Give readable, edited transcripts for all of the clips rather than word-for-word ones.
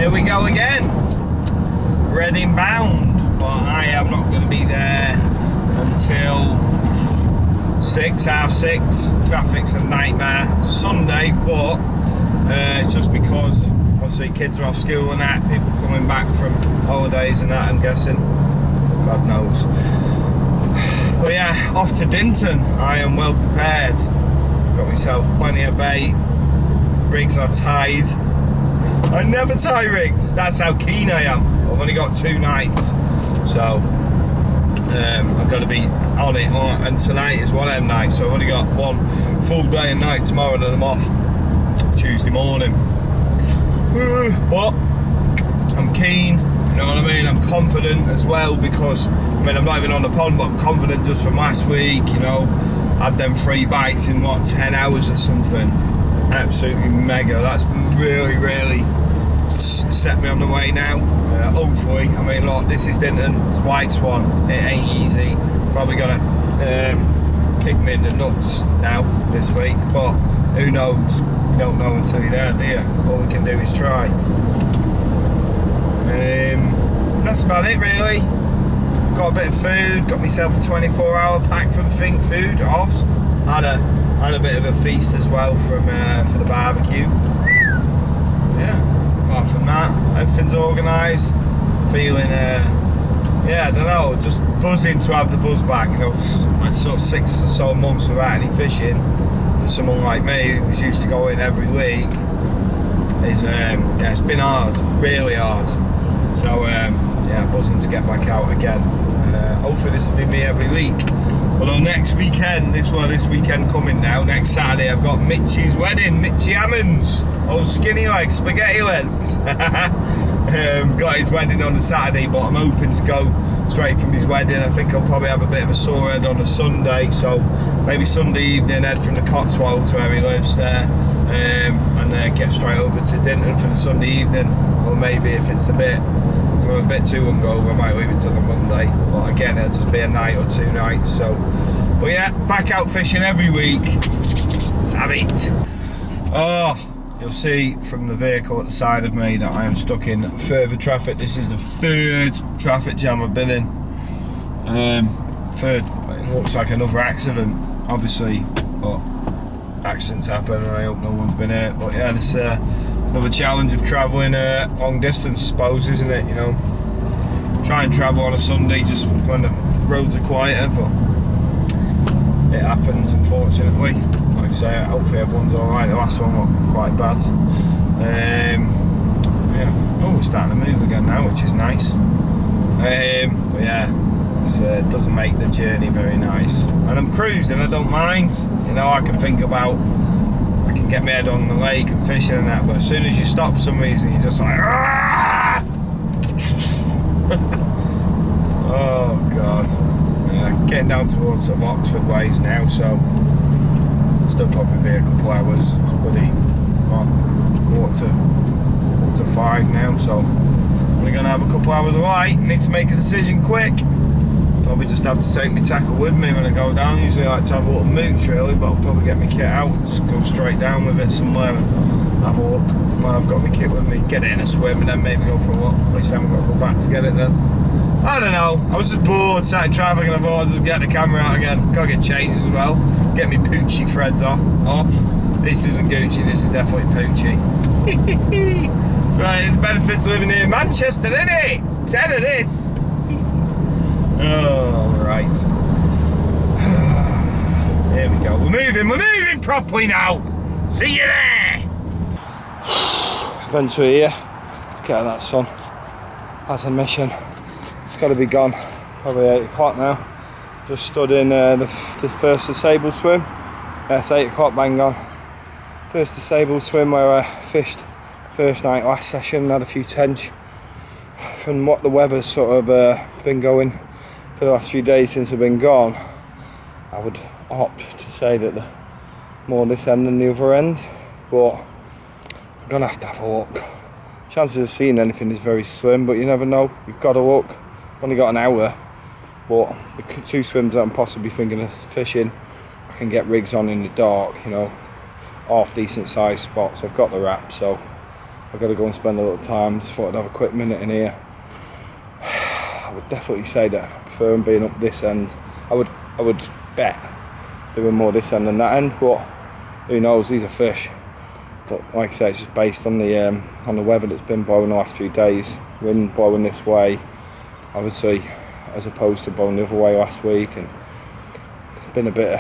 here we go again. Reading bound, but I am not going to be there until 6, half 6. Traffic's a nightmare Sunday, but it's just because obviously kids are off school and that, people coming back from holidays and that, I'm guessing. God knows. But yeah, off to Dinton. I am well prepared. Got myself plenty of bait. Rigs are tied. I never tie rigs. That's how keen I am. I've only got 2 nights, so I've got to be on it. And tonight is one of them nights, so I've only got 1 full day and night tomorrow, and then I'm off Tuesday morning. But I'm keen. You know what I mean? I'm confident as well because, I mean, I'm not even on the pond, but I'm confident just from last week, you know. Had them 3 bites in, what, 10 hours or something. Absolutely mega. That's really set me on the way now. Hopefully, I mean, look, this is Dinton, it's White Swan. It ain't easy. Probably gonna kick me in the nuts now this week, but who knows? You don't know until you're there, do you? All we can do is try. That's about it really. Got a bit of food, got myself a 24-hour pack from Think Food, Ovs. Had a bit of a feast as well from for the barbecue. Yeah, apart from that, everything's organised. Feeling, yeah, I don't know, just buzzing to have the buzz back. You know, like sort of 6 or so months without any fishing. For someone like me who's used to going every week, is yeah, it's been hard, really hard. So yeah, buzzing to get back out again. Hopefully this will be me every week. Although next weekend, this weekend coming now, next Saturday, I've got Mitchie's wedding, Mitchie Hammonds, old skinny legs, spaghetti legs. Got his wedding on the Saturday, but I'm hoping to go straight from his wedding. I think I'll probably have a bit of a sore head on a Sunday, so maybe Sunday evening head from the Cotswolds where he lives there, and get straight over to Dinton for the Sunday evening. Or maybe if it's if I'm a bit too hungover, I might leave it till the Monday. But again, it'll just be a night or 2 nights. So, but yeah, back out fishing every week. Let's have it. Oh, you'll see from the vehicle at the side of me that I am stuck in further traffic. This is the 3rd traffic jam I've been in. 3rd. It looks like another accident, obviously. But accidents happen, and I hope no one's been hurt. But yeah, this. Another challenge of travelling long distance, I suppose, isn't it? You know, try and travel on a Sunday just when the roads are quieter, but it happens, unfortunately. Like I say, hopefully everyone's alright. The last one got quite bad. Yeah, oh, we're starting to move again now, which is nice. But yeah, it doesn't make the journey very nice. And I'm cruising, I don't mind. You know, I can think about, I can get my head on the lake and fishing and that, but as soon as you stop for some reason, you're just like, ah! Oh God. Yeah, getting down towards some Oxford ways now, so still probably be a couple hours. It's bloody quarter to 5 now, so we're gonna have a couple hours of light. Need to make a decision quick. Probably just have to take my tackle with me when I go down. Usually I like to have a little mooch really, but I'll probably get my kit out and just go straight down with it somewhere and have a look when I've got my kit with me, get it in a swim and then maybe go for a walk. At least I haven't got to go back to get it then. I don't know, I was just bored, sat in traffic, and I thought I'd just get the camera out again. Gotta get changed as well, get me Poochie threads off. This isn't Gucci, this is definitely Poochie. That's right, it benefits living in Manchester, isn't it? 10 of this. Oh, right. Here we go. We're moving properly now. See you there. Venture here. Let's get out of that sun. That's a mission. It's got to be gone. Probably 8 o'clock now. Just stood in the first disabled swim. It's 8 o'clock, bang on. First disabled swim where I fished first night last session. Had a few tench. From what the weather's sort of been going for the last few days since I've been gone, I would opt to say that the more this end than the other end, but I'm gonna have to have a look. Chances of seeing anything is very slim, but you never know. You've got to look. I've only got an hour, but the 2 swims that I'm possibly thinking of fishing, I can get rigs on in the dark, you know, half decent sized spots. I've got the wrap, so I've got to go and spend a little time. Just thought I'd have a quick minute in here. I would definitely say that I prefer them being up this end. I would bet doing more this end than that end, but who knows, these are fish. But like I say, it's just based on the weather that's been blowing the last few days. Wind blowing this way, obviously, as opposed to blowing the other way last week, and it's been a bit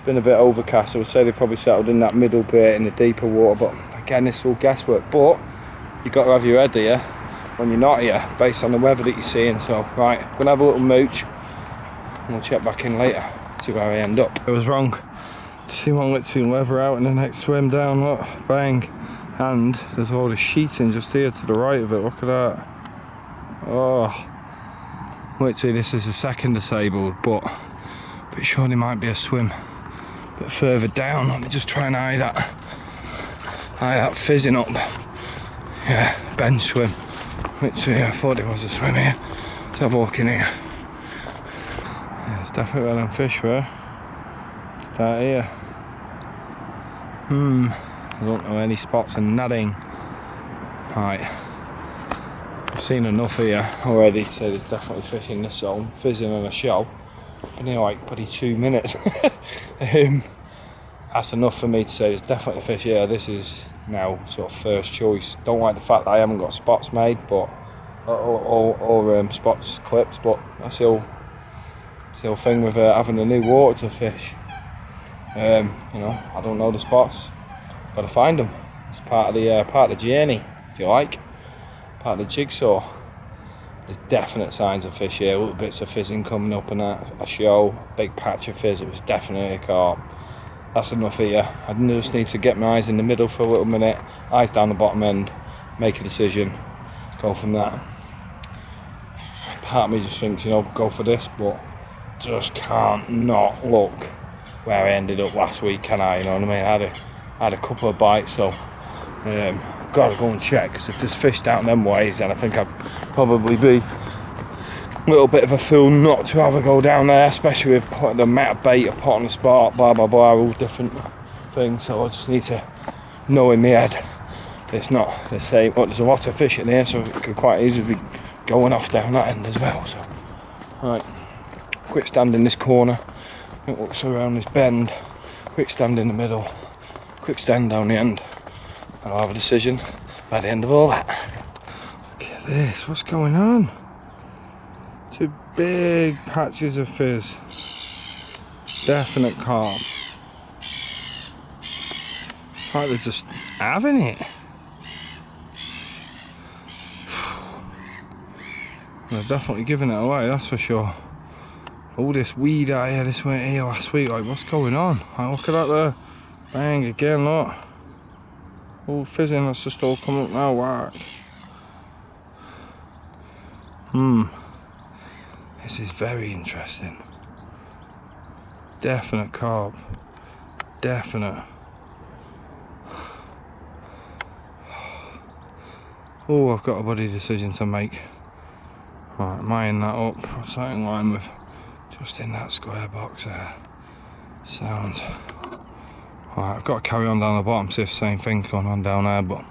overcast. I would say they probably settled in that middle bit in the deeper water, but again, it's all guesswork. But you've got to have your head here when you're not here, based on the weather that you're seeing. So right, I'm gonna have a little mooch and we'll check back in later, see where I end up. I was wrong. See one literally leather out in the next swim down, look, bang. And there's all the sheeting just here to the right of it, look at that. Oh, literally this is the second disabled, but surely might be a swim a bit further down. Let me just try and eye that fizzing up. Yeah, bench swim. Literally, I thought it was a swim here. Let's have a look in here. Yeah, it's definitely where them fish were. Start here. I don't know any spots and nothing. Right. I've seen enough here already to say there's definitely fish in this zone. Fizzing on a show. Been here like bloody 2 minutes. That's enough for me to say there's definitely fish here. This is now sort of first choice. Don't like the fact that I haven't got spots made, but or spots clipped, but that's the whole thing with having a new water to fish. You know, I don't know the spots. Got to find them. It's part of the journey, if you like, part of the jigsaw. There's definite signs of fish here. Little bits of fizzing coming up and that. A show, a big patch of fizz. It was definitely a carp. That's enough here. I just need to get my eyes in the middle for a little minute. Eyes down the bottom end. Make a decision. Go from that. Part of me just thinks, you know, go for this, but just can't not look where I ended up last week, can I? You know what I mean? I had a couple of bites, so I've got to go and check, because if there's fish down them ways, then I think I'd probably be a little bit of a fool not to have a go down there, especially with putting the amount of bait I put on the spot, blah blah blah, all different things. So I just need to know in my head it's not the same. Well, there's a lot of fish in here, so it could quite easily be going off down that end as well. So, right, quick stand in this corner. It looks around this bend, quick stand in the middle, quick stand down the end, and I'll have a decision by the end of all that. Look at this, what's going on? Two big patches of fizz. Definite carp. It's like they're just having it. They're definitely giving it away, that's for sure. All this weed out here, this went here last week, like what's going on? Like, look at that there. Bang, again, look. All fizzing, that's just all come up now, whack. This is very interesting. Definite carp. Definite. Oh, I've got a bloody decision to make. Right, I'm eyeing that up. What's that in line with? Just in that square box there. Sounds. Right, I've got to carry on down the bottom, see if the same thing's going on down there, but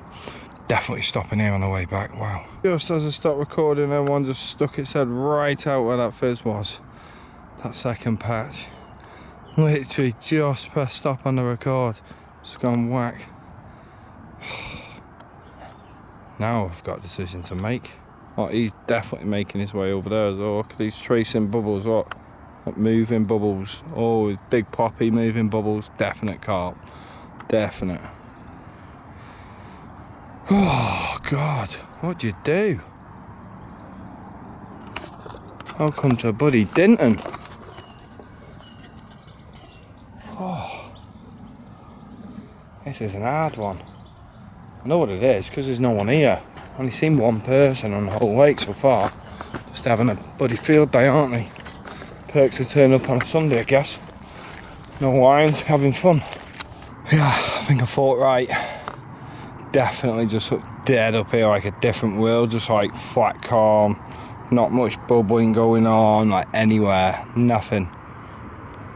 definitely stopping here on the way back. Wow. Just as I stopped recording, everyone just stuck its head right out where that fizz was. That second patch. Literally just pressed stop on the record. Just gone whack. Now I've got a decision to make. Oh, he's definitely making his way over there as well. Look at these tracing bubbles, what moving bubbles. Oh, big poppy moving bubbles. Definite carp. Definite. Oh God, what'd you do? Welcome to buddy Dinton. Oh, this is an hard one. I know what it is, because there's no one here. I've only seen one person on the whole lake so far. Just having a bloody field day, aren't they? Perks to turn up on a Sunday, I guess. No lines, having fun. Yeah, I think I thought right. Definitely just looked dead up here, like a different world, just like flat calm. Not much bubbling going on, like anywhere, nothing.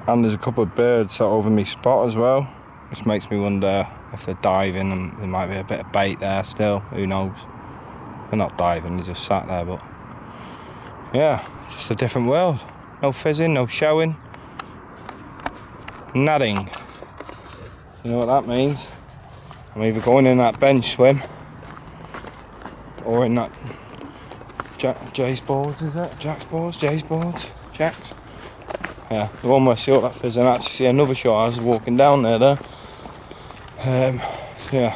And there's a couple of birds sat over me spot as well, which makes me wonder if they're diving, and there might be a bit of bait there still, who knows. They're not diving, they're just sat there, but yeah, just a different world. No fizzing, no showing, nothing. You know what that means? I'm either going in that bench swim or in that Jay's boards, is it? Jack's boards? Jay's boards? Jack's? Yeah, the one where I see all that fizz, and actually see another shore as I was walking down there. So yeah,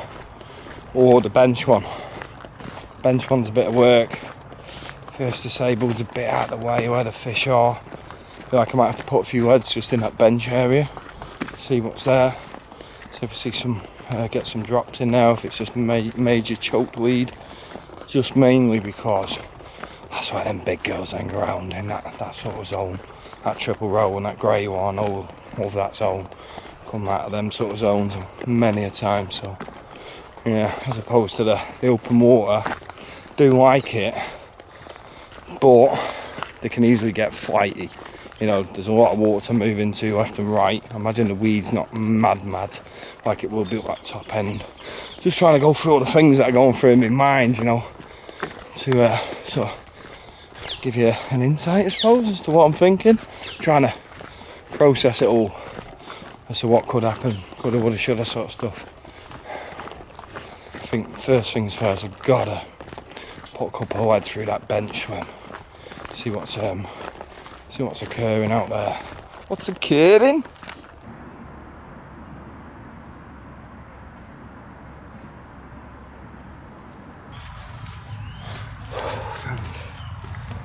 or the bench one. Bench one's a bit of work. First disabled's a bit out of the way where the fish are. I feel like I might have to put a few heads just in that bench area, see what's there. See if I see some, get some drops in there, if it's just major choked weed. Just mainly because that's where them big girls hang around, in that sort of zone. That triple row and that grey one, all of that zone. Come out of them sort of zones many a time, so yeah, as opposed to the open water. Do like it, but they can easily get flighty. You know, there's a lot of water to move into left and right. I imagine the weed's not mad like it will be at that top end. Just trying to go through all the things that are going through in my mind, you know, to sort of give you an insight, I suppose, as to what I'm thinking. Trying to process it all as to what could happen, coulda, woulda, shoulda sort of stuff. I think first things first, I've gotta put a couple of heads through that bench swim. See what's occurring out there. What's occurring?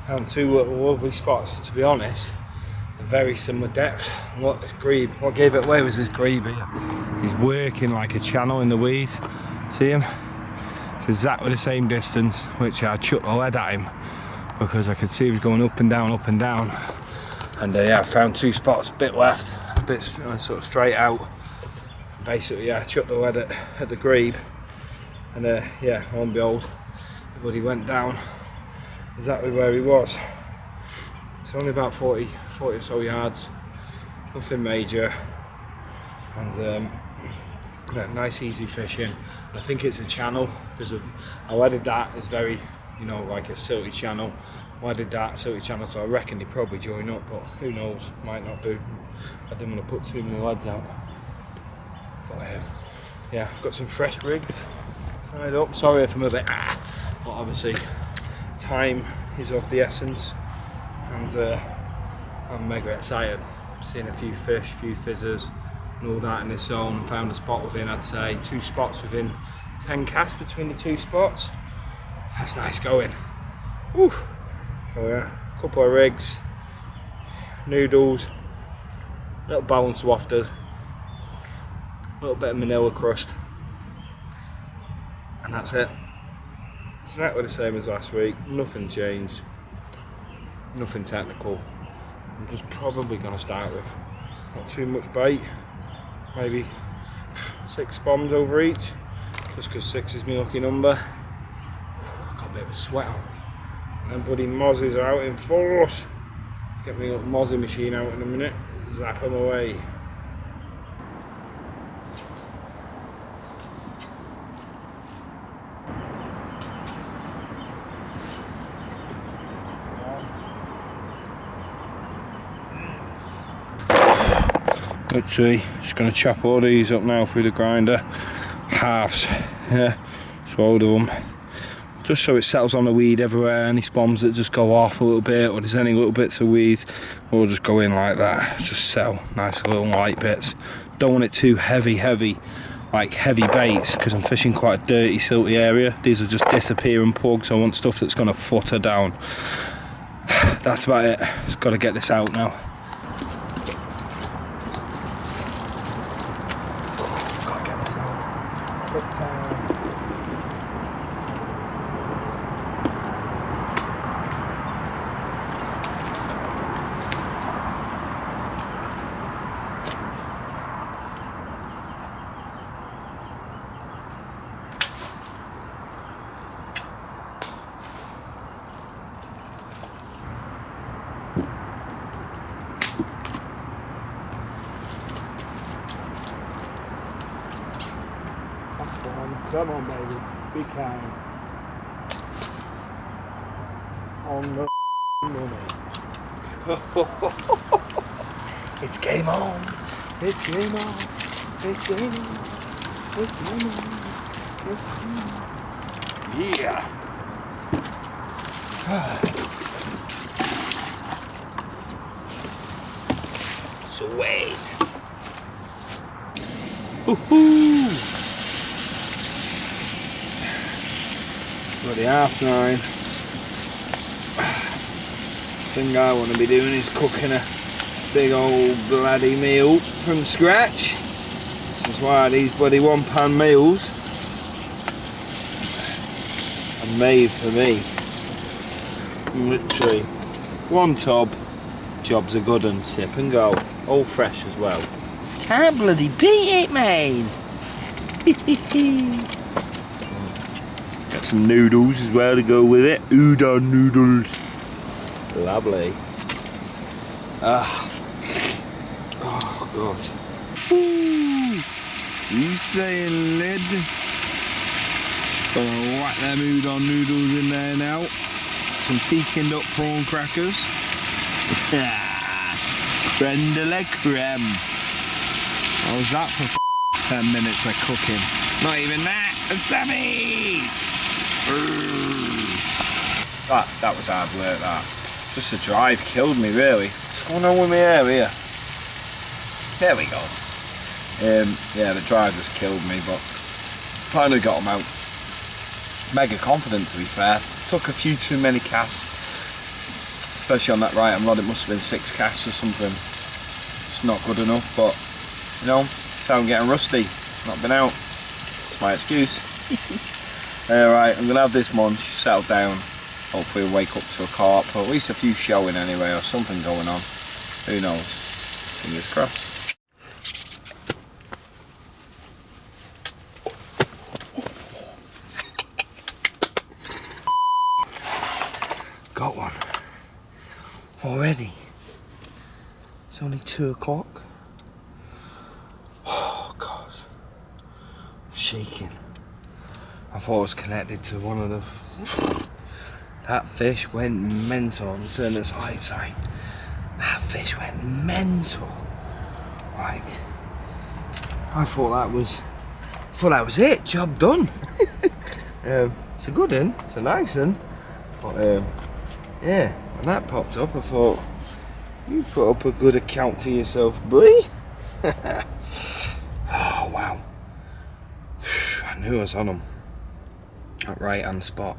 Found two lovely spots, to be honest. Very similar depth. What gave it away was this grebe here. He's working like a channel in the weeds. See him? It's exactly the same distance, which I chucked the lead at him because I could see he was going up and down, up and down. And yeah, I found two spots, a bit left, a bit sort of straight out. Basically, yeah, I chucked the lead at the grebe, and yeah, lo and behold, everybody went down exactly where he was. It's only about 40 or so yards, nothing major, and yeah, nice easy fishing. And I think it's a channel because of how I did that. It's very, you know, like a silty channel. I did that silty channel, so I reckon they probably join up, but who knows, might not do. I didn't want to put too many lads out. But yeah, I've got some fresh rigs tied up. Sorry if I'm a bit but obviously time is of the essence, and I'm mega excited. Seeing a few fish, few fizzers and all that in this zone, and found a spot within, I'd say 2 spots within 10 casts between the 2 spots. That's nice going. Woo. So yeah, a couple of rigs, noodles, little balance wafted, a little bit of manila crust, and that's it. Exactly the same as last week, nothing changed, nothing technical. I'm just probably going to start with not too much bait, maybe 6 bombs over each, just because 6 is my lucky number. I've got a bit of a sweat on. And then bloody mozzies are out in force. Let's get my little mozzie machine out in a minute, zap them away. Let's see, just going to chop all these up now through the grinder, halves, yeah, so all of them, just so it settles on the weed everywhere. Any spombs that just go off a little bit, or there's any little bits of weeds, we'll just go in like that, just settle, nice little light bits. Don't want it too heavy, like heavy baits, because I'm fishing quite a dirty, silty area. These will just disappear and pugs. I want stuff that's going to footer down. That's about it, just got to get this out now. Come on, baby. Be kind. On the money. It's game on. It's game on. It's game on. It's game on. It's game on. Yeah. Sweet. Woohoo! It's bloody 9:30. Thing I want to be doing is cooking a big old bloody meal from scratch. This is why these bloody £1 meals are made for me. Literally, one tub, jobs are good and sip and go. All fresh as well. Can't bloody beat it, man. Got some noodles as well to go with it. Udon noodles. Lovely. Oh god. Woo. You saying, lid? Gonna whack them udon noodles in there now. Some peaking up prawn crackers. Creme de la creme. What was that for 10 minutes of cooking? Not even that. Sammy! That was hard work, that. Just the drive killed me, really. What's going on with my hair here? There we go. Yeah, the drive just killed me, but finally got them out. Mega confident, to be fair. Took a few too many casts, especially on that right hand rod. It must have been 6 casts or something. It's not good enough, but you know, it's how I'm getting rusty. Not been out. It's my excuse. Alright, I'm gonna have this munch, settle down. Hopefully we'll wake up to a carp, or at least a few showing anyway, or something going on. Who knows? Fingers crossed. Got one. Already. It's only 2 o'clock. Oh god. I'm shaking. I thought I was connected to one of the... That fish went mental. I'm turning this light, sorry. That fish went mental. Like, I thought that was it. Job done. It's a good one. It's a nice one. But yeah, when that popped up, I thought, you put up a good account for yourself, boy. Oh wow. I knew I was on them. That right hand spot.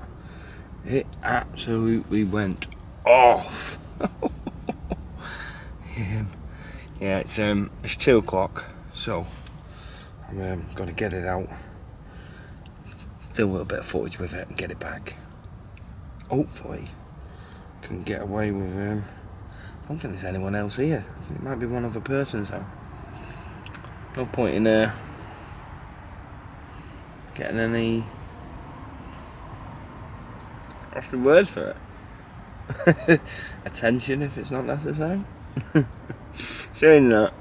It absolutely went off. Yeah, it's 2 o'clock, so I'm gonna get it out, film a little bit of footage with it and get it back. Hopefully can get away with I don't think there's anyone else here. I think it might be one other person, so no point in getting any, what's the word for it? Attention, if it's not necessary. Saying that,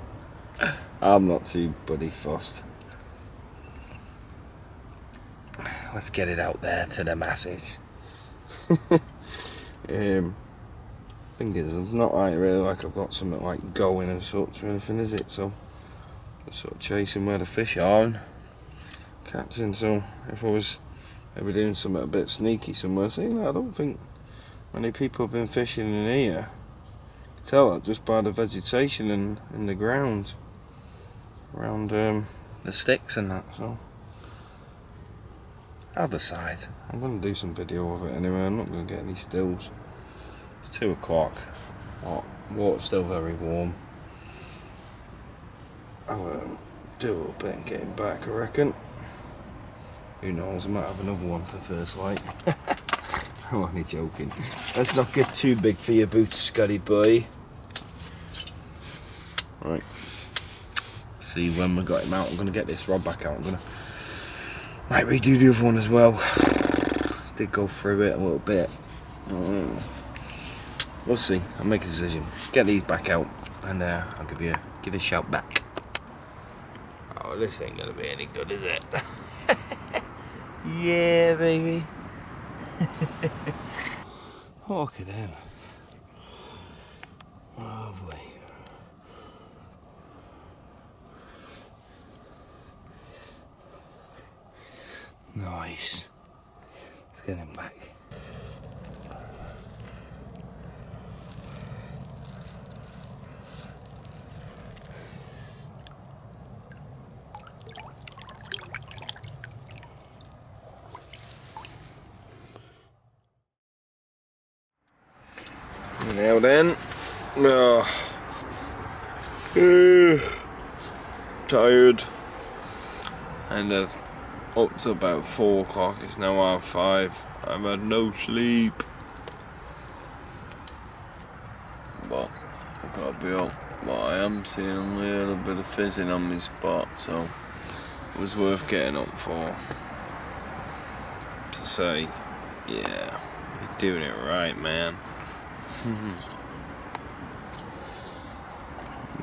I'm not too bloody fussed. Let's get it out there to the masses. Thing is, it's not like really like I've got something like going and such or anything, is it? So I'm sort of chasing where the fish are and catching. So if I was maybe doing something a bit sneaky somewhere, saying I don't think many people have been fishing in here. You can tell that just by the vegetation and in the ground around the sticks and that. So other side, I'm going to do some video of it anyway. I'm not going to get any stills. It's 2 o'clock. Water's still very warm. I'll do a little bit and get him back, I reckon. Who knows, I might have another one for first light. I'm only joking. Let's not get too big for your boots, Scotty boy. Right. See when we got him out. I'm going to get this rod back out. I'm going to might redo the other one as well. Did go through it a little bit. We'll see. I'll make a decision. Get these back out, and I'll give you a shout back. Oh, this ain't gonna be any good, is it? Yeah, baby. Look at him. Oh boy. Nice. Let's get him back. Now then, tired, and up to about 4 o'clock. It's now 5:30. I've had no sleep, but I've got to be up. But I am seeing a little bit of fizzing on my spot, so it was worth getting up for. To say, yeah, you're doing it right, man.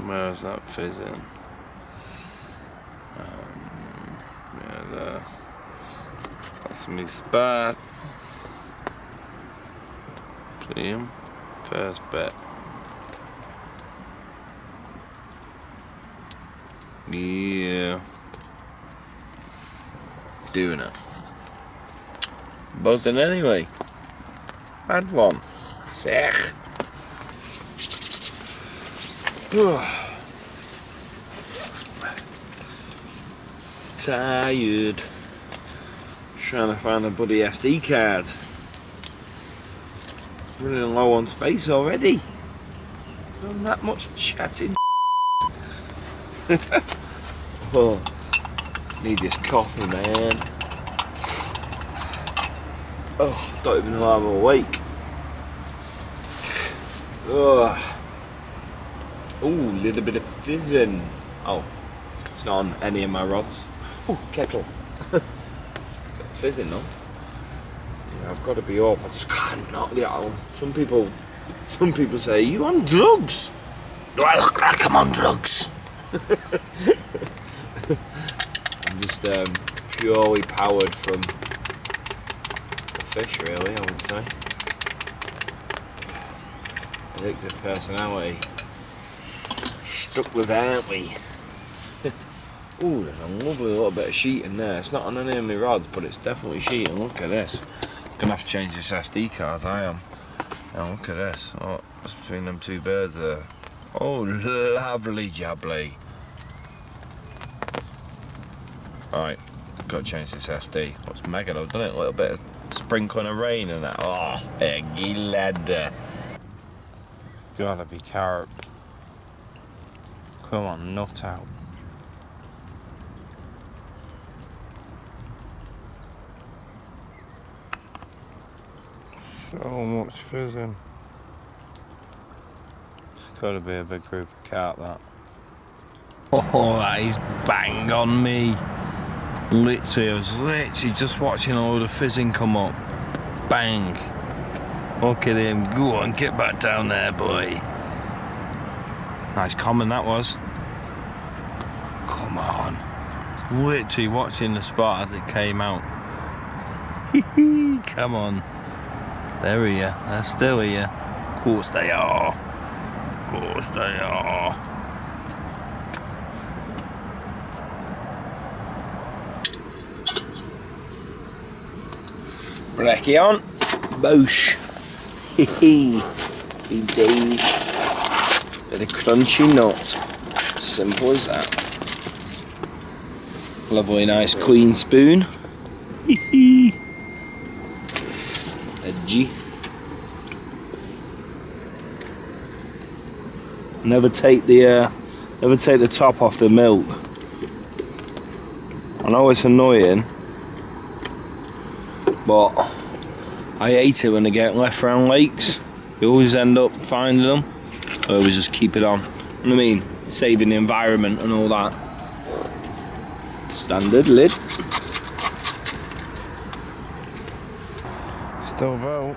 Where's that fizzing? Yeah, there. That's me spot. See him? First bet. Yeah. Doing it. Buzzing anyway. Had one. Sick. Tired. Trying to find a bloody SD card. Running low on space already. Done that much chatting. Oh, need this coffee, man. Oh, don't even know I'm awake. Oh. Ooh, little bit of fizzing. Oh, it's not on any of my rods. Oh, kettle. Fizzing though. Yeah, I've got to be up. I just can't knock it out. Some people say, you on drugs? Do I look like I'm on drugs? I'm just purely powered from the fish, really, I would say. Addictive personality. Stuck with, aren't we? Ooh, there's a lovely little bit of sheeting there. It's not on any of my rods, but it's definitely sheeting. Look at this. Gonna have to change this SD card, I am. Oh, look at this. Oh, what's between them two birds there? Oh, lovely jubbly. Right, gotta change this SD. Looks mega though, doesn't it? A little bit of sprinkling of rain and that. Oh, eggy lad. Gotta be carp. Come on, nut out. So much fizzing. It's gotta be a big group of carp, that. Oh, that is bang on me. Literally, I was just watching all the fizzing come up. Bang. Look at him. Go on, get back down there, boy. Nice comment that was. Come on. Literally watching the spot as it came out. Come on. They're here. They're still here. Of course they are. Of course they are. Brekkie on. Boosh. Hee indeed. Bit of crunchy nut. Simple as that. Lovely nice clean spoon. Edgy. Never take the top off the milk. I know it's annoying, but I hate it when they get left around lakes. You always end up finding them. I always just keep it on. You know what I mean? Saving the environment and all that. Standard lid. Still about.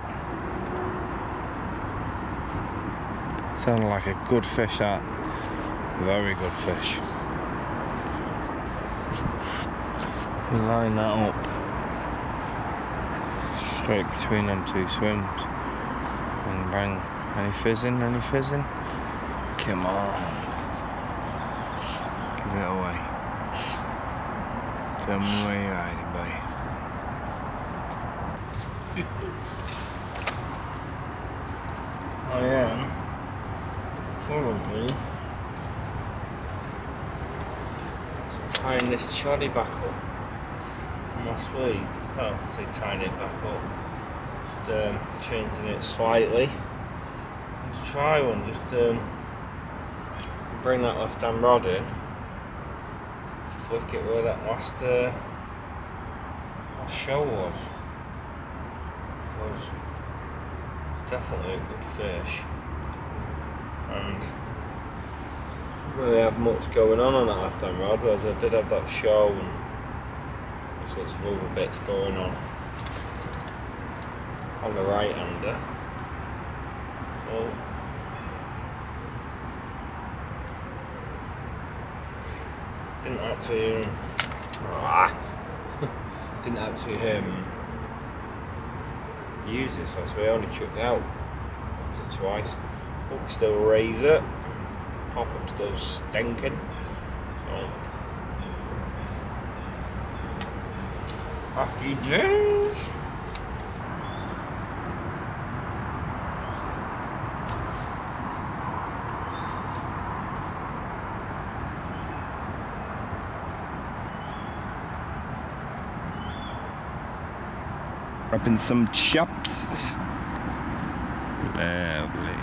Sounded like a good fish, that. Very good fish. We line that up. Straight between them two swims. Bang bang. Any fizzing? Any fizzing? Come on. Give it away. Tell me where you're hiding, boy. I am currently just tying this choddy back up from last week. Well, I say tying it back up. Just changing it slightly. Let's try one. Just bring that left hand rod in. Flick it where that last show was. Because it's definitely a good fish. And didn't really have much going on that left hand rod, whereas I did have that show and there's lots of other bits going on the right hander. So didn't actually use this last week. I only chucked it out once or twice. Hook still razor, pop up still stinking. So happy days. Grabbing some chops. Lovely.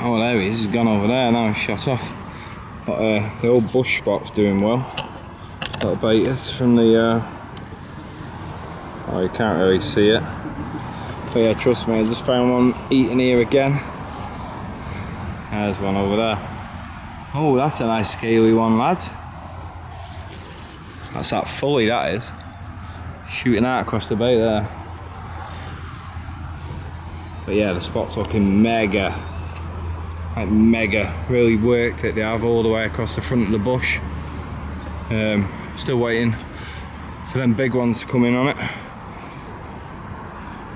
Oh, there he is. He's gone over there now. He's shot off. But the old bush spot's doing well. Little baiters from the. Oh, you can't really see it. But yeah, trust me, I just found one eating here again. There's one over there. Oh, that's a nice scaly one, lads. That's that fully, that is. Shooting out across the bay there. But yeah, the spot's looking mega. Like mega. Really worked it. They have all the way across the front of the bush. Still waiting for them big ones to come in on it.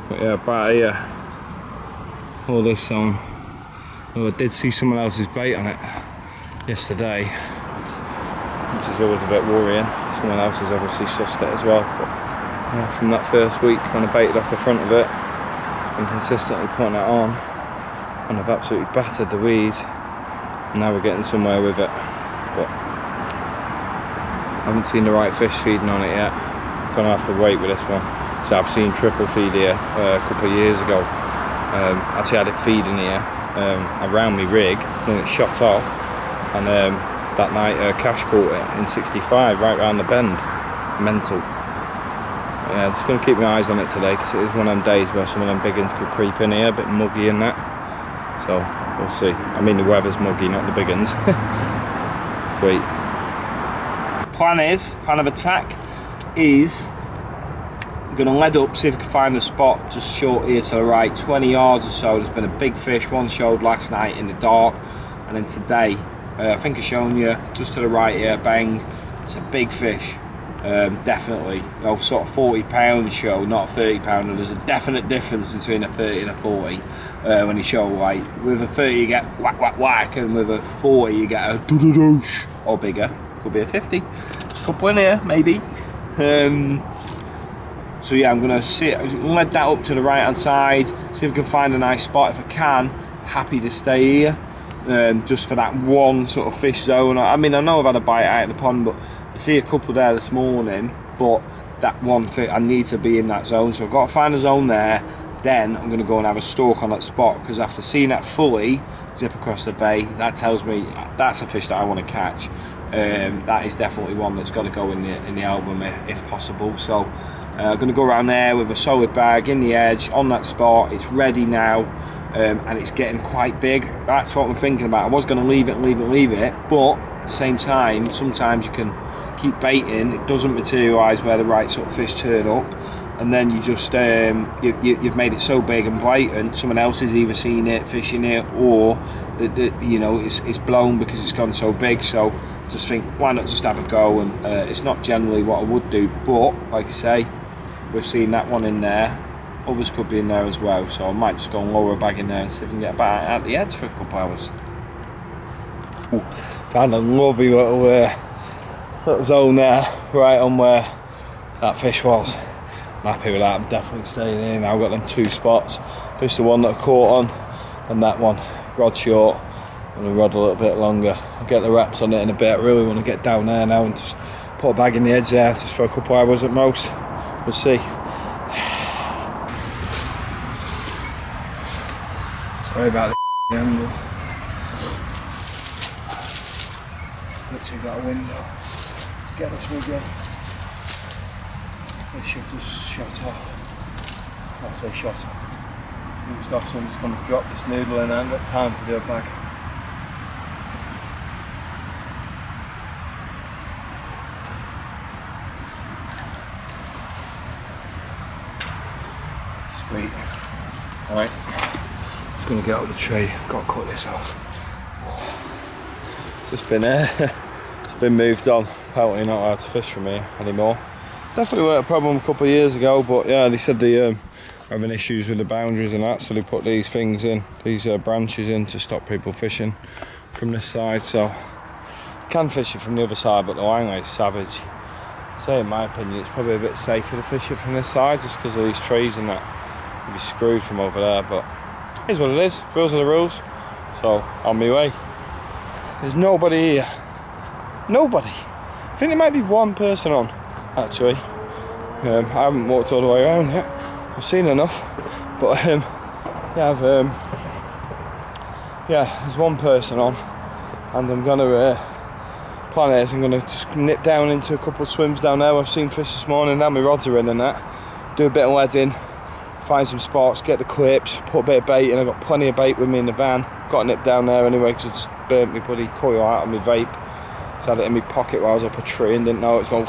But yeah, about here. All this on. Oh, I did see someone else's bait on it yesterday, which is always a bit worrying. Someone else has obviously sussed it as well. But from that first week when I baited off the front of it, it's been consistently putting it on and I've absolutely battered the weed, and now we're getting somewhere with it. But I haven't seen the right fish feeding on it yet. Gonna have to wait with this one. So I've seen triple feed here a couple of years ago. Actually had it feeding here around my rig, then it shot off, and that night Cash caught it in 65 right round the bend. Mental. Yeah, just going to keep my eyes on it today because it is one of them days where some of them big ones could creep in here, a bit muggy and that. So we'll see. I mean, the weather's muggy, not the big ones. Sweet. Plan of attack is I'm going to lead up, see if I can find a spot just short here to the right, 20 yards or so. There's been a big fish, one showed last night in the dark, and then today, I think I've shown you just to the right here, bang, it's a big fish. Definitely, sort of 40 pound show, not a 30 pounder. There's a definite difference between a 30 and a 40 when you show weight. With a 30 you get whack whack whack, and with a 40 you get a doo-doo-doosh, or bigger. Could be a 50. Couple in here, maybe. So yeah, I'm gonna lead that up to the right hand side, see if I can find a nice spot. If I can, happy to stay here. Just for that one sort of fish zone. I mean, I know I've had a bite out of the pond, but I see a couple there this morning, but that one fish, I need to be in that zone, so I've got to find a zone there. Then I'm going to go and have a stalk on that spot, because after seeing that fully zip across the bay, that tells me that's a fish that I want to catch. That is definitely one that's got to go in the album if possible. So I'm going to go around there with a solid bag in the edge on that spot. It's ready now. And it's getting quite big. That's what I'm thinking about. I was going to leave it, but at the same time, sometimes you can keep baiting, it doesn't materialise where the right sort of fish turn up, and then you just you've made it so big and blatant, someone else has either seen it, fishing it, or it's blown because it's gone so big. So just think, why not just have a go? And it's not generally what I would do, but like I say, we've seen that one in there. Others could be in there as well, so I might just go and lower a bag in there and see if we can get a bite out the edge for a couple hours. Ooh, found a lovely little zone there, right on where that fish was. I'm happy with that. I'm definitely staying in. I've got them 2 spots. Fish the one that I caught on, and that one, rod short, and a rod a little bit longer. I'll get the wraps on it in a bit. I really want to get down there now and just put a bag in the edge there, just for a couple of hours at most. We'll see. Sorry about the angle. Literally got a window. Let's get this rig in. Fish have just shot off. I say shot off. Used off, so I'm just going to drop this noodle in. I haven't got time to do a bag. Sweet. Alright. Just going to get out of the tree. Got to cut this off. It's been moved on. Apparently not allowed to fish from here anymore. Definitely weren't a problem a couple of years ago, but yeah, they said they having issues with the boundaries and that, so they put these things in, these branches in to stop people fishing from this side. So you can fish it from the other side, but the line is savage. I'd say in my opinion it's probably a bit safer to fish it from this side just because of these trees and that. You'd be screwed from over there, but it is what it is. Rules are the rules. So on my way. There's nobody here. Nobody. I think there might be one person on actually. I haven't walked all the way around yet. I've seen enough, but yeah, there's one person on, and I'm gonna plan is I'm gonna just nip down into a couple of swims down there. I've seen fish this morning. Now my rods are in and that. Do a bit of leading, find some spots, get the clips, put a bit of bait in. I've got plenty of bait with me in the van. Got to nip down there anyway because I just burnt my bloody coil out of my vape. So I had it in my pocket while I was up a tree and didn't know it was going.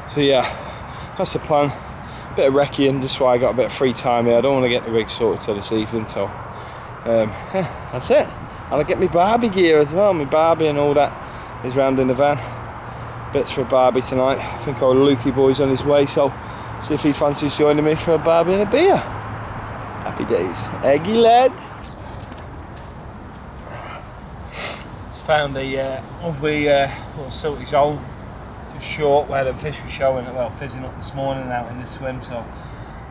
So yeah, that's the plan. Bit of recceing, just why I got a bit of free time here. I don't want to get the rig sorted till this evening, so yeah, that's it. And I get my Barbie gear as well. My Barbie and all that is round in the van. Bits for a Barbie tonight. I think our Lukey boy's on his way, so see if he fancies joining me for a Barbie and a beer. Happy days. Eggy lad. Just found a lovely little silty zone. Short where the fish were showing, well, fizzing up this morning out in this swim, so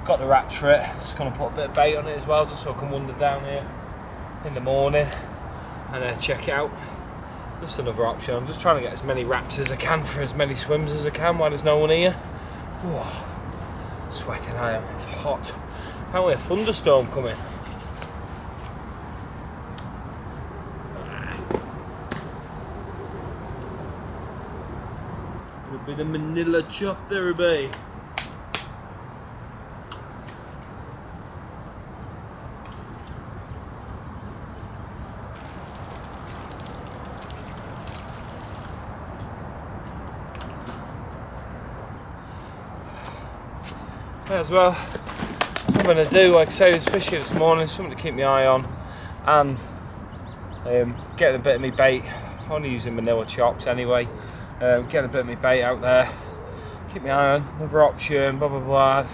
got the wraps for it. Just going to put a bit of bait on it as well, just so I can wander down here in the morning and check it out. Just another option. I'm just trying to get as many wraps as I can for as many swims as I can while there's no one here. Oh, sweating I am, it's hot. Apparently a thunderstorm coming. With the Manila chop there, babe. As well, what I'm going to do, like I say, there's fish here this morning, something to keep my eye on, and getting a bit of my bait. Only using Manila chops anyway. Getting a bit of my bait out there, keep my eye on, another option, blah blah blah.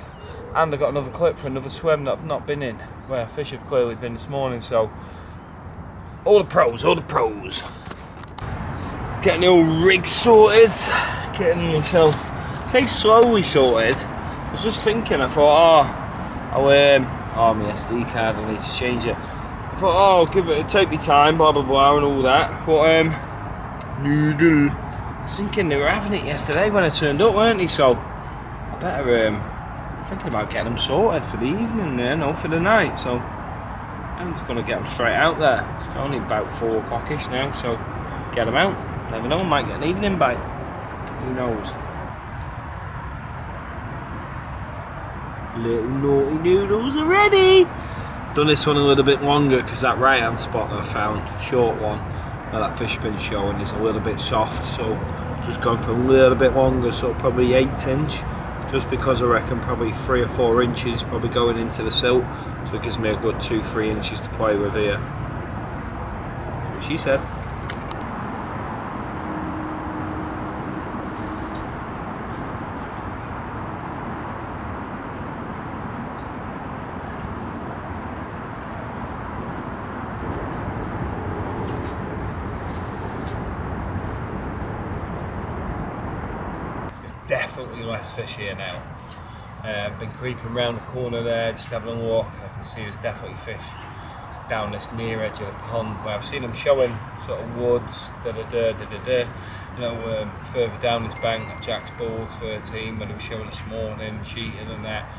And I got another clip for another swim that I've not been in, where fish have clearly been this morning, so all the pros. Just getting the old rig sorted, getting myself, say slowly sorted. I was just thinking, I thought, my SD card, I need to change it. I thought, take me time, blah blah blah and all that, but noodle. I was thinking they were having it yesterday when I turned up, weren't they? So I better thinking about getting them sorted for the evening, for the night. So I'm just gonna get them straight out there. It's only about 4 o'clock-ish now, so get them out. Never know, I might get an evening bite. Who knows? Little naughty noodles are ready. Done this one a little bit longer because that right hand spot that I found, short one, where that fish been showing, is a little bit soft, so just going for a little bit longer, so probably 8-inch, just because I reckon probably 3 or 4 inches probably going into the silt, so it gives me a good 2-3 inches to play with here. That's what she said. definitely less fish here now. Been creeping around the corner there, just having a look, and I can see there's definitely fish down this near edge of the pond where I've seen them showing sort of woods, you know, further down this bank at Jack's Balls 13 when they were showing this morning, cheating and that.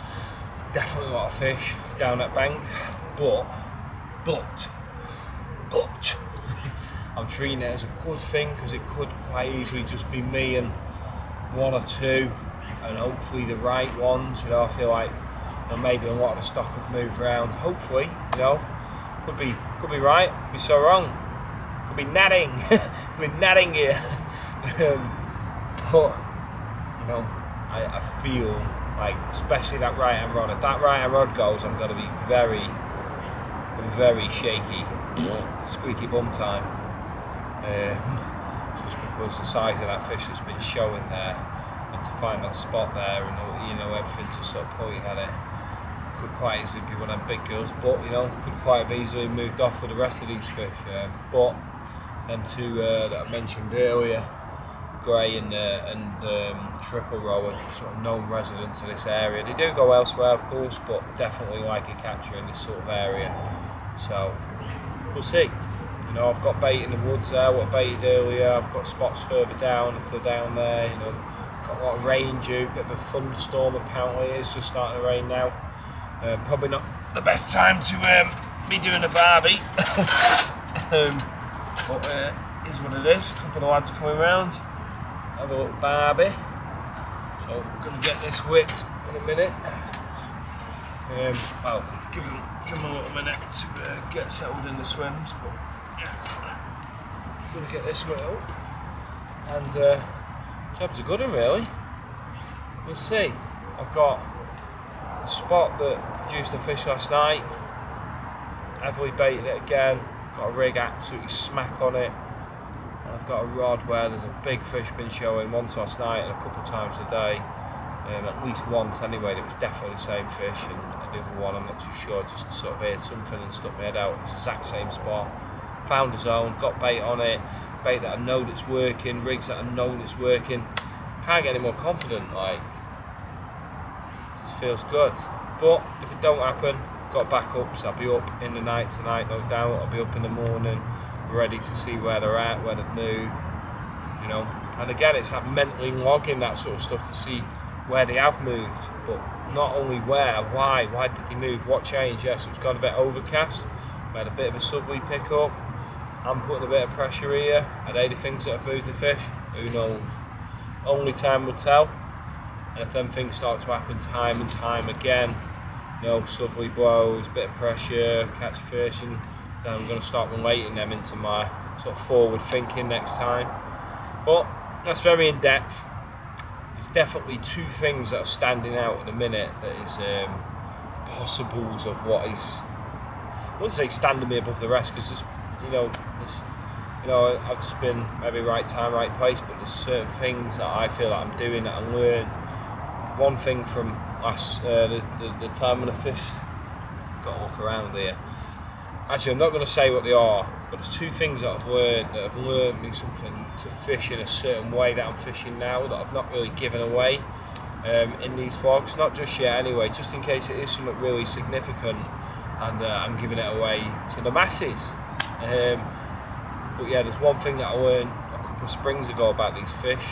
Definitely a lot of fish down that bank, but I'm treating it as a good thing because it could quite easily just be me and one or two, and hopefully the right ones. You know, I feel like, you know, maybe a lot of the stock have moved around. Hopefully, you know, could be right, could be so wrong, could be natting, could be natting here. But you know, I feel like, especially that right hand rod. If that right hand rod goes, I'm going to be very, very shaky, squeaky bum time. Just because the size of that fish has been showing there, and to find that spot there, and you know, everything just sort of pointing at it, could quite easily be one of them big girls, but you know, could quite have easily moved off with the rest of these fish. But them two that I mentioned earlier, grey and triple row, are sort of known residents of this area. They do go elsewhere, of course, but definitely like a catcher in this sort of area. So we'll see. You know, I've got bait in the woods there, what I baited earlier. I've got spots further down if they're down there. You know, got a lot of rain due, bit of a thunderstorm apparently. It's just starting to rain now. Probably not the best time to be doing a barbie. But is what it is. A couple of lads are coming round. Have a little barbie. So we're going to get this whipped in a minute. Well, give them a little minute to get settled in the swims, but yeah, going to get this whipped up. And job's a good one really. We'll see. I've got a spot that produced a fish last night. Heavily baited it again. Got a rig absolutely smack on it. And I've got a rod where there's a big fish been showing once last night and a couple of times a day. At least once anyway, it was definitely the same fish, and the other one I'm not too sure, just sort of heard something and stuck my head out. It's the exact same spot. Found a zone, got bait on it, bait that I know that's working, rigs that I know that's working. Can't get any more confident, like, it just feels good. But if it don't happen, I've got backups. I'll be up in the night tonight, no doubt. I'll be up in the morning, ready to see where they're at, where they've moved, you know. And again, it's that mentally logging that sort of stuff to see where they have moved, but not only where, why did they move, what changed. Yes, it's got a bit overcast, we had a bit of a southerly pick up, I'm putting a bit of pressure here. Are they the things that have moved the fish? Who knows? Only time will tell. And if them things start to happen time and time again, you know, southerly blows, bit of pressure, catch fish, and then I'm going to start relating them into my sort of forward thinking next time. But that's very in depth. There's definitely two things that are standing out at the minute that is possibles of what is, I wouldn't say standing me above the rest, because there's, I've just been maybe right time, right place, but there's certain things that I feel like I'm doing that I learned. One thing from last the time when I fished, got to look around here. Actually, I'm not going to say what they are, but there's two things that I've learned that have learned me something to fish in a certain way that I'm fishing now that I've not really given away in these vlogs. Not just yet anyway, just in case it is something really significant and I'm giving it away to the masses. But yeah, there's one thing that I learned a couple of springs ago about these fish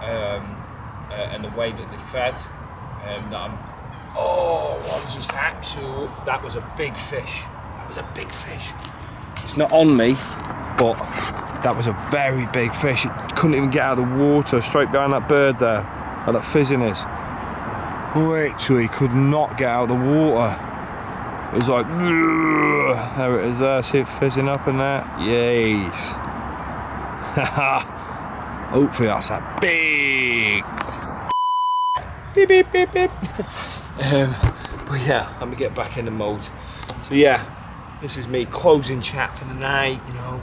and the way that they fed. One's just absolute, that was a big fish. Was a big fish. It's not on me, but that was a very big fish. It couldn't even get out of the water, straight behind that bird there, where that fizzing is. Literally could not get out of the water. It was like, there it is there, see it fizzing up in there? Yes. Hopefully that's a big beep beep beep beep. But yeah, let me get back in the mode. So yeah, this is me closing chat for the night, you know,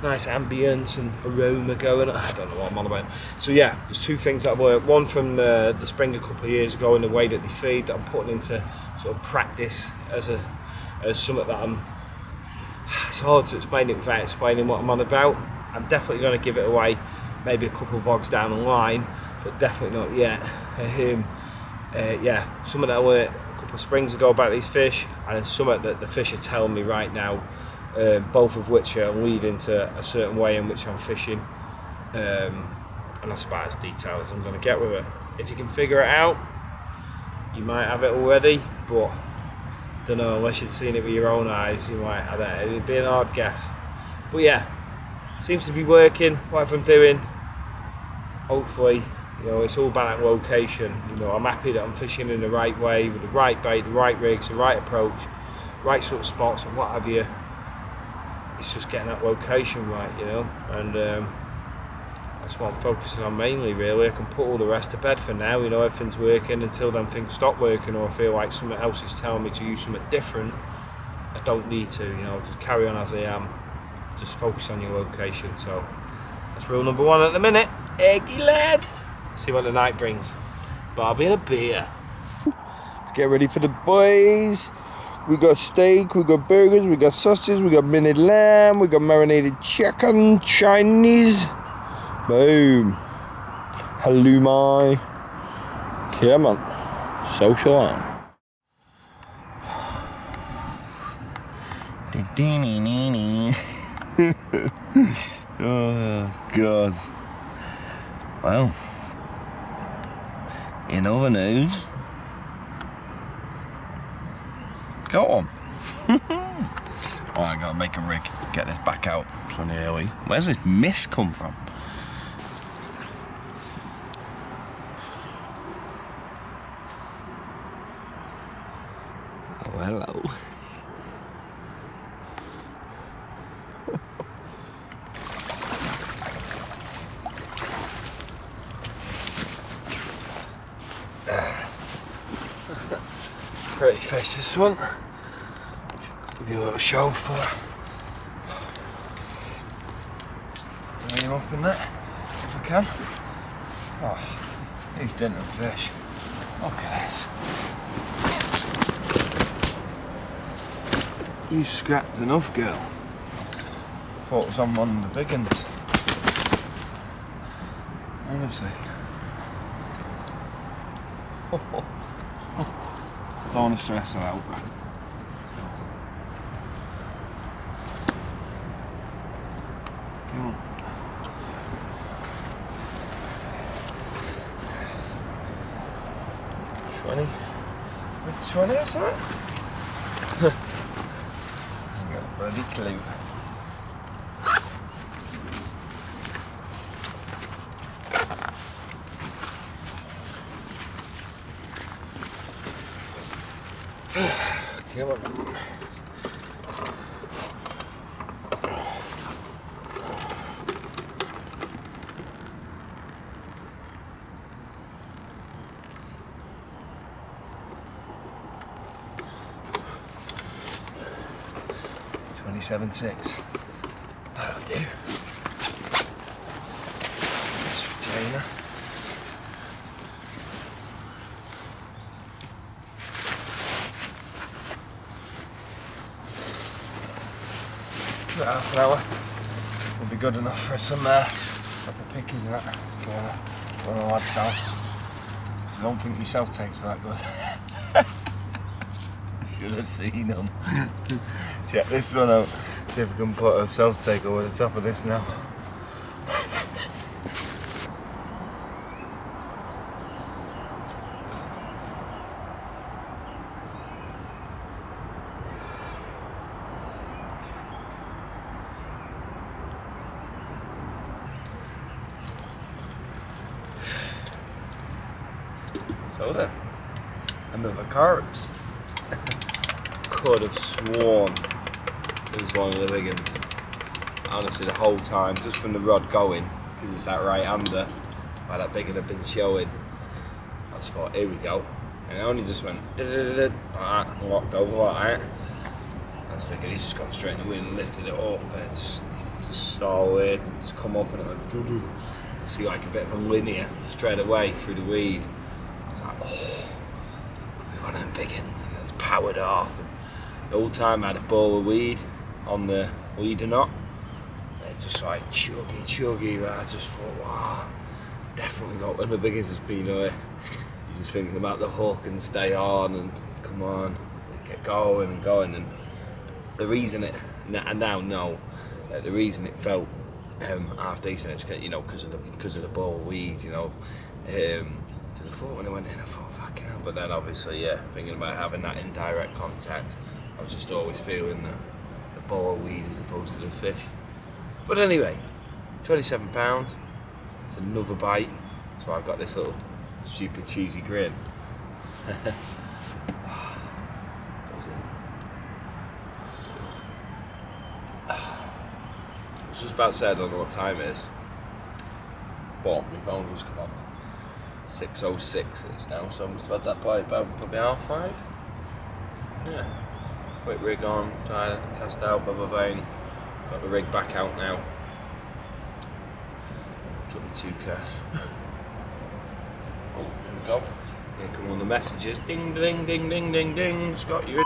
nice ambience and aroma going. I don't know what I'm on about. So yeah, there's two things that I've learned. One from the spring a couple of years ago in the way that they feed that I'm putting into sort of practice as something that it's hard to explain it without explaining what I'm on about. I'm definitely going to give it away maybe a couple of vlogs down the line. but definitely not yet. Yeah, something that I learned a couple of springs ago about these fish, and it's something that the fish are telling me right now, both of which are leading to a certain way in which I'm fishing, and that's about as detailed as I'm going to get with it. If you can figure it out, you might have it already, but don't know, unless you've seen it with your own eyes, you might. I don't know, it'd be an hard guess. But yeah, seems to be working. Whatever I'm doing, hopefully, you know, it's all about that location. You know, I'm happy that I'm fishing in the right way, with the right bait, the right rigs, the right approach, right sort of spots and what have you. It's just getting that location right, you know, and that's what I'm focusing on mainly, really. I can put all the rest to bed for now, you know, everything's working until then things stop working, or I feel like something else is telling me to use something different. I don't need to, you know, just carry on as I am, just focus on your location. So that's rule number 1 at the minute. Eggy lad. See what the night brings. Barbie and a beer. Let's get ready for the boys. We got steak, we got burgers, we got sausages, we got minute lamb, we got marinated chicken, Chinese. Boom. Halloumi. Come on. Social on. Oh, God. Well, in other news, go on. Oh, I gotta make a rig, get this back out. It's only early. Where's this mist come from? Oh, hello. Pretty fish, this one. Give you a little show before I bring him up in that, if I can. Oh, these Dinton fish. Look at this. You scrapped enough, girl. Thought it was on one of the big ones. Honestly. Don't want to stress her out. Come on. With 20 or something? I got a bloody clue. Come on. $27.6. That'll do. This retainer. About half an hour will be good enough for some proper pickies and that. Go on the lads down. I don't think my self-takes were that good. Should have seen them. Check this one out. See if we can put a self-take over the top of this now. So there, another Carps. Could have sworn it was one of the big ones. Honestly, the whole time, just from the rod going, because it's that right-hander, why that big one had been showing. I just thought, here we go. And it only just went like that, and walked over like that. I was thinking he's just gone straight in the wind and lifted it up, and it just solid, and just come up and it went doo-doo. I see like a bit of a linear straight away through the weed. I was like, oh, could be one of them big ones, and it's powered off. And the whole time I had a bowl of weed on the leader knot. It just like chuggy, but I just thought, wow, definitely not one of the biggest has been you're just thinking about the hook and stay on and come on, get going and going. And the reason I now know the reason it felt half decent is because of the ball weed, because I thought when I went in I thought fucking hell, but then obviously thinking about having that indirect contact, I was just always feeling the ball of weed as opposed to the fish. But anyway, £27, it's another bite, so I've got this little stupid cheesy grin. Buzzing. I was just about to say I don't know what time it is, but my phone's just come on. 6:06 it is now, so I must have had that by about probably 5:30. Yeah. Quick rig on, tied, cast out, blah blah bang. Got the rig back out now. Took me 2 casts. Oh, here we go. Here come all the messages. Ding ding ding ding ding ding. Scott, you're a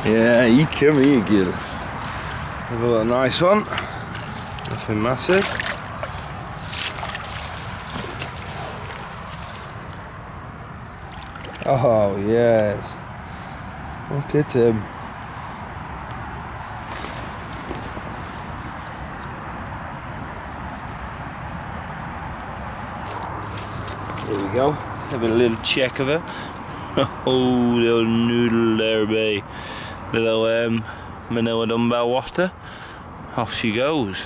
Yeah, you come here, Gil. Have a little nice one. Nothing massive. Oh yes. Look at him. There we go. Let's have a little check of it. Oh, little noodle there, babe. Little manila dumbbell wafter. Off she goes.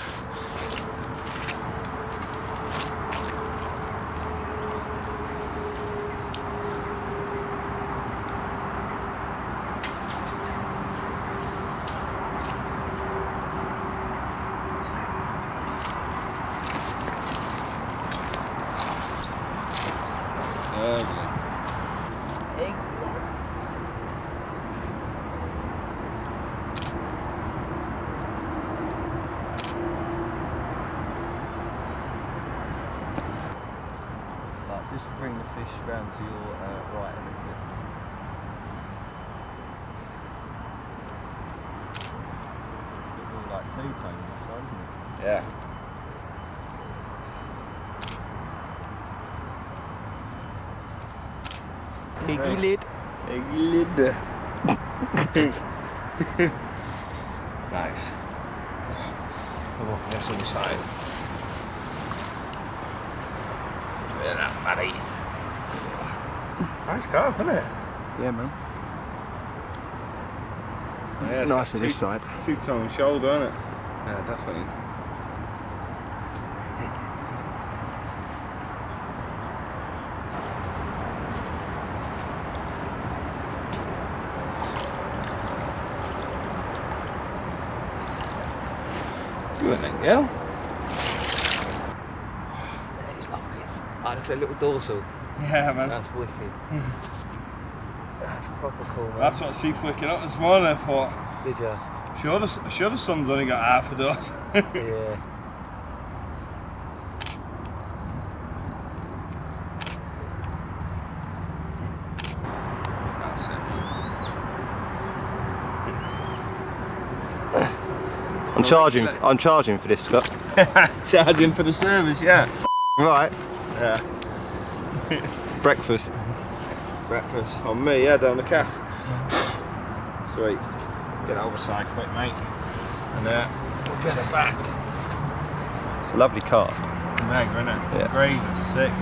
Just bring the fish round to your right a little bit. It's all like two-tone on this side, isn't it? Yeah. Eggy lid. Eggy lid. Nice. Come on, this other side. Look at that, buddy. Nice carp, isn't it? Yeah, man. Yeah, it's Nice got on this side. Two-tone shoulder, isn't it? Yeah, definitely. Good then, girl. It's lovely. I look at a little dorsal. Yeah, man. That's wicked. That's proper cool, man. That's what I see flicking up this morning. I thought, Did ya? sure the sun's only got half a dozen. Yeah. That's it. I'm charging for this, Scott. Charging for the service, yeah. Right. Yeah. Breakfast. Breakfast on me, yeah, down the calf. Sweet. Get over side quick, mate. And we'll get it back. It's a lovely carp. Mega, isn't it? Yeah. Grey, sick.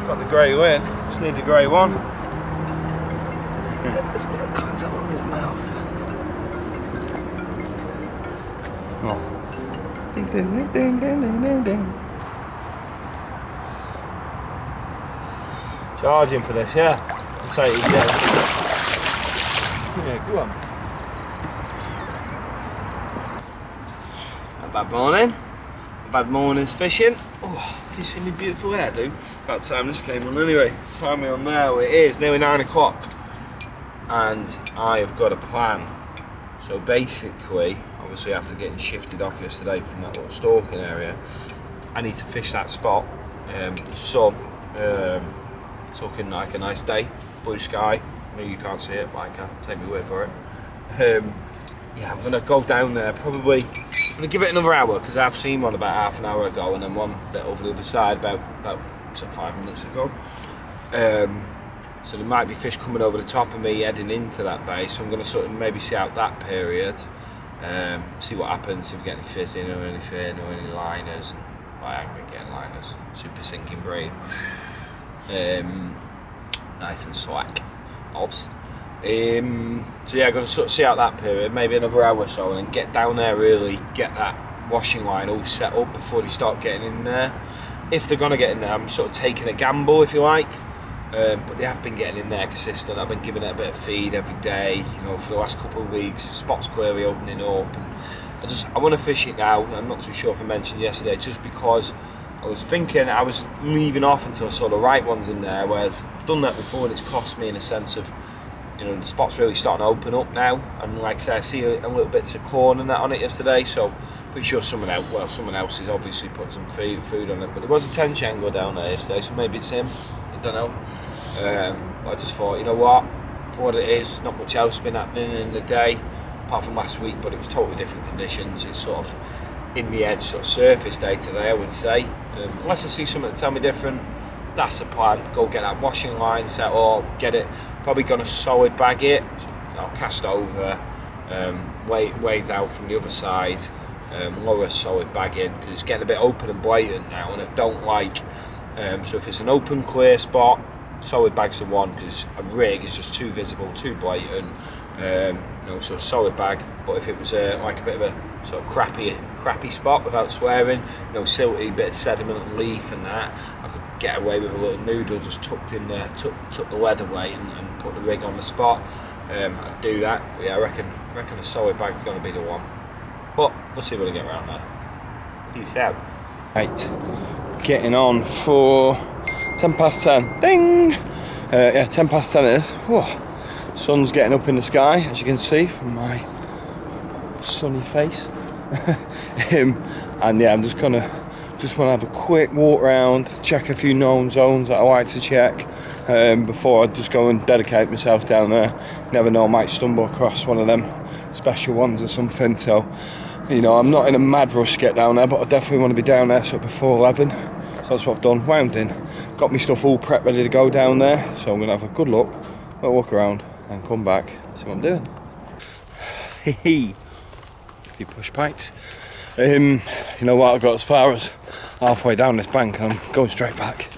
Got the grey win. Just need the grey one. Let's get a close up on his mouth. Oh. Ding ding ding ding ding ding ding ding. Charging for this, yeah. So you go. Yeah, go on. A bad morning. A bad morning's fishing. Oh, can you see me beautiful hair, dude? About time this came on anyway. Time me on now. It is nearly 9 o'clock. And I have got a plan. So basically, obviously after getting shifted off yesterday from that little stalking area, I need to fish that spot. The sun, it's looking like a nice day, blue sky. I know you can't see it, but I can, take me word for it. Yeah, I'm gonna go down there probably. I'm gonna give it another hour because I've seen one about half an hour ago and then one bit over the other side about 5 minutes ago. So there might be fish coming over the top of me heading into that bay, so I'm going to sort of maybe see out that period, see what happens, if we get any fizzing or anything, or any liners. Well, I haven't been getting liners, super sinking brain. Nice and slack. Ovs. So yeah, I'm going to sort of see out that period, maybe another hour or so, and then get down there early, get that washing line all set up before they start getting in there. If they're going to get in there, I'm sort of taking a gamble, if you like. But they have been getting in there consistent. I've been giving it a bit of feed every day, you know, for the last couple of weeks. The spot's clearly opening up, and I want to fish it now. I'm not too sure if I mentioned yesterday, just because I was thinking I was leaving off until I saw the right ones in there. Whereas I've done that before, and it's cost me in a sense of, you know, the spot's really starting to open up now. And like I say, I see a little bits of corn and that on it yesterday, so pretty sure someone else is obviously putting some food on it. But there was a 10 angle down there yesterday, so maybe it's him. I don't know. I just thought, you know what, for what it is, not much else has been happening in the day apart from last week, but it was totally different conditions. It's sort of in the edge sort of surface day today, I would say. Unless I see something to tell me different, that's the plan. Go get that washing line set up, get it, probably gonna solid bag it, so I'll cast over, wade out from the other side, lower solid bag in, because it's getting a bit open and blatant now, and I don't like. So if it's an open, clear spot, solid bag's the one, because a rig is just too visible, too blatant. You know, so solid bag. But if it was like a bit of a sort of crappy spot, without swearing, you know, silty, bit of sediment and leaf and that, I could get away with a little noodle just tucked in there, tuck the lead away and put the rig on the spot. I'd do that. But yeah, I reckon a solid bag's going to be the one. But we'll see when I get around there. Peace out. Right. Getting on for 10 past 10. Ding! Yeah, 10 past 10 it is. Whoa. Sun's getting up in the sky, as you can see from my sunny face. And yeah, I'm just want to have a quick walk around, check a few known zones that I like to check before I just go and dedicate myself down there. Never know, I might stumble across one of them special ones or something. So, you know, I'm not in a mad rush to get down there, but I definitely want to be down there sort of before 11. So that's what I've done. Wound in, got my stuff all prepped, ready to go down there. So I'm going to have a good look, walk around, and come back and see what I'm doing. Hehe. A few push pikes. You know what? I got as far as halfway down this bank, and I'm going straight back.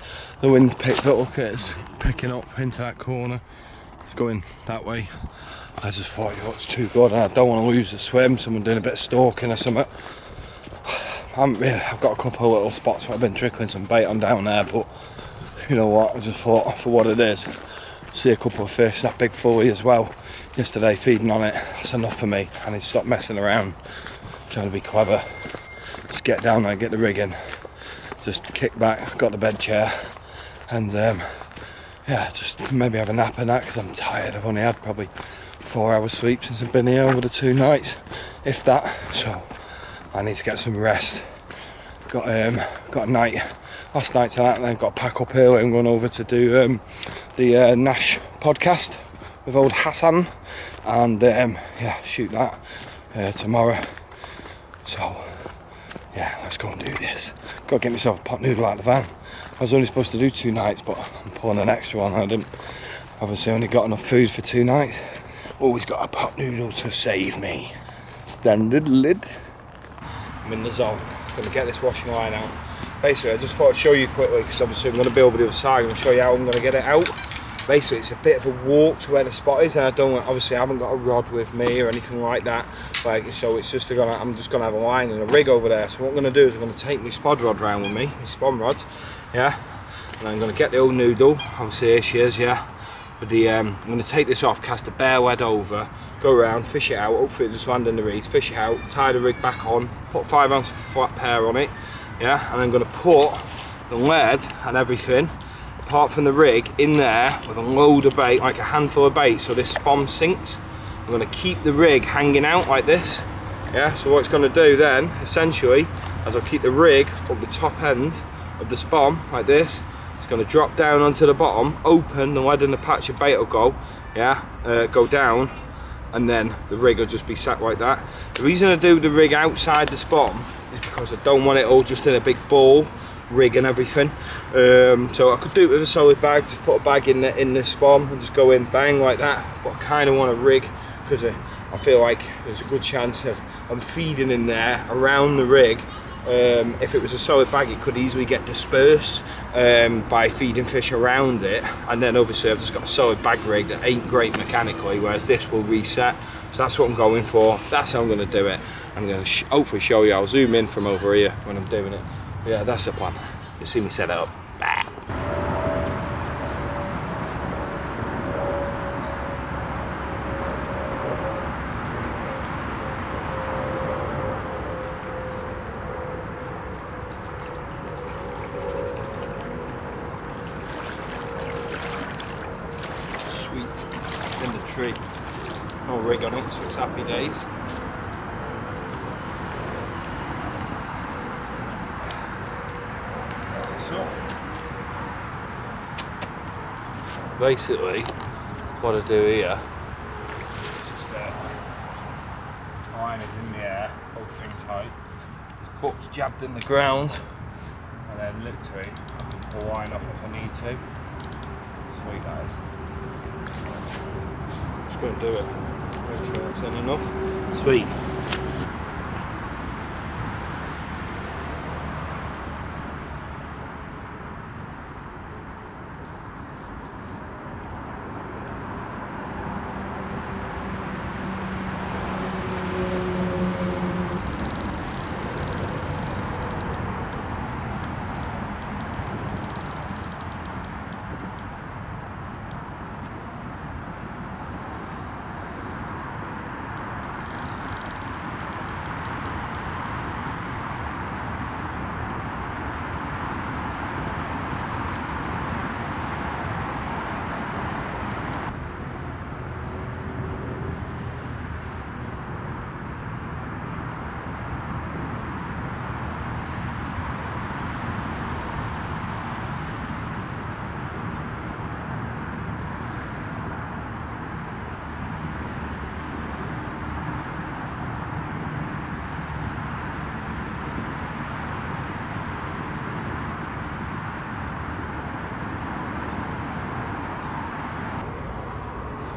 The wind's picked up. Look, it's picking up into that corner. It's going that way. I just thought, you know, it's too good, and I don't want to lose the swim. Someone doing a bit of stalking or something. I've got a couple of little spots where I've been trickling some bait on down there, but you know what? I just thought, for what it is, see a couple of fish. That big fully as well. Yesterday, feeding on it. That's enough for me. I need to stop messing around, trying to be clever. Just get down there, get the rig in, just kick back. Got the bed chair, and yeah, just maybe have a nap and that, because I'm tired. I've only had probably 4 hours sleep since I've been here over the 2 nights, if that. So I need to get some rest. Got a night last night tonight, and I've got to pack up early. I'm going over to do the Nash podcast with old Hassan, and yeah, shoot that tomorrow. So yeah, let's go and do this. Got to get myself a pot noodle out of the van. I was only supposed to do 2 nights, but I'm pulling an extra one. I didn't obviously only got enough food for 2 nights. Always got a pot noodle to save me. Standard lid. I'm in the zone. Going to get this washing line out. Basically, I just thought I'd show you quickly, because obviously I'm going to be over the other side. I'm going to show you how I'm going to get it out. Basically, it's a bit of a walk to where the spot is, and obviously I haven't got a rod with me or anything like that. So it's just I'm just going to have a line and a rig over there. So what I'm going to do is I'm going to take my spod rod round with me, my spawn rods, yeah. And I'm going to get the old noodle. Obviously here she is, yeah. With the, I'm going to take this off, cast a bare lead over, go around, fish it out, hopefully just land in the reeds, fish it out, tie the rig back on, put 5 ounce flat pair on it, yeah, and I'm going to put the lead and everything, apart from the rig, in there with a load of bait, like a handful of bait, so this spawn sinks. I'm going to keep the rig hanging out like this, yeah, so what it's going to do then, essentially, as I'll keep the rig up the top end of the spawn, like this, it's going to drop down onto the bottom, open, the lead and the patch of bait will go, yeah, go down, and then the rig will just be sat like that. The reason I do the rig outside the spawn is because I don't want it all just in a big ball, rig and everything. So I could do it with a solid bag, just put a bag in the spawn and just go in, bang, like that. But I kind of want a rig because I feel like there's a good chance of I'm feeding in there around the rig. If it was a solid bag, it could easily get dispersed by feeding fish around it, and then obviously I've just got a solid bag rig that ain't great mechanically, whereas this will reset. So that's what I'm going for, that's how I'm going to do it. I'm going to hopefully show you, I'll zoom in from over here when I'm doing it. But yeah, that's the plan. You'll see me set it up. In the tree, no rig on it, so it's happy days. So basically, what I do here is just line it in the air, hold thing tight. This book's jabbed in the ground, and then literally I can pull the line off if I need to. Sweet that is. Just going to do it. Make sure it's in enough. Sweet.